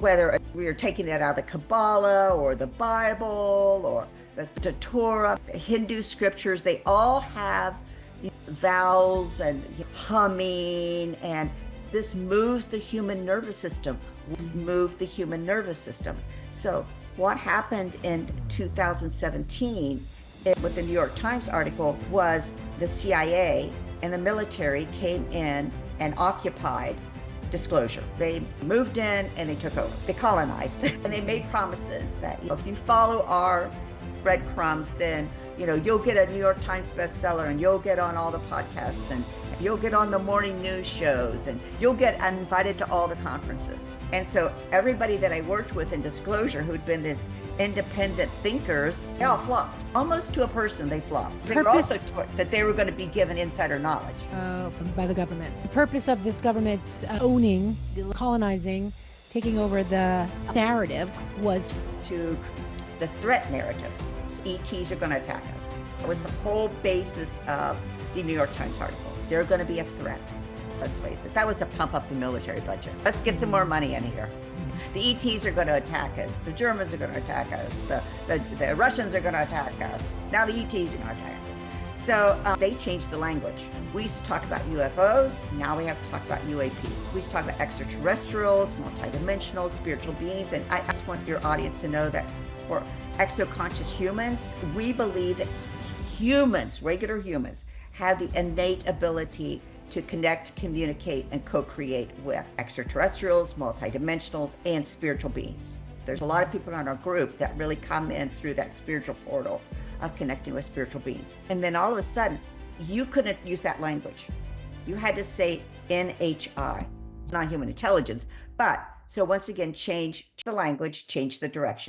whether we are taking it out of the Kabbalah or the Bible or the Torah, the Hindu scriptures, they all have vowels and humming, and this moves the human nervous system, So what happened in 2017 with the New York Times article was the CIA and the military came in and occupied Disclosure. They moved in and they took over. They colonized and they made promises that if you follow our breadcrumbs, then you'll get a New York Times bestseller and you'll get on all the podcasts and you'll get on the morning news shows and you'll get invited to all the conferences. And so everybody that I worked with in Disclosure, who'd been this independent thinkers, they all flopped. Almost to a person, they flopped. They were also taught that they were going to be given insider knowledge. By the government. The purpose of this government owning, colonizing, taking over the narrative was to the threat narrative. So ETs are going to attack us. That was the whole basis of the New York Times article. They're going to be a threat. So let's face it. That was to pump up the military budget. Let's get some more money in here. The ETs are going to attack us. The Germans are going to attack us. The Russians are going to attack us. Now the ETs are going to attack us. So they changed the language. We used to talk about UFOs. Now we have to talk about UAP. We used to talk about extraterrestrials, multidimensional, spiritual beings. And I just want your audience to know that for exoconscious humans, we believe that humans, regular humans, have the innate ability to connect, communicate, and co-create with extraterrestrials, multidimensionals, and spiritual beings. There's a lot of people in our group that really come in through that spiritual portal of connecting with spiritual beings. And then all of a sudden, you couldn't use that language. You had to say NHI, non-human intelligence. But so once again, change the language, change the direction.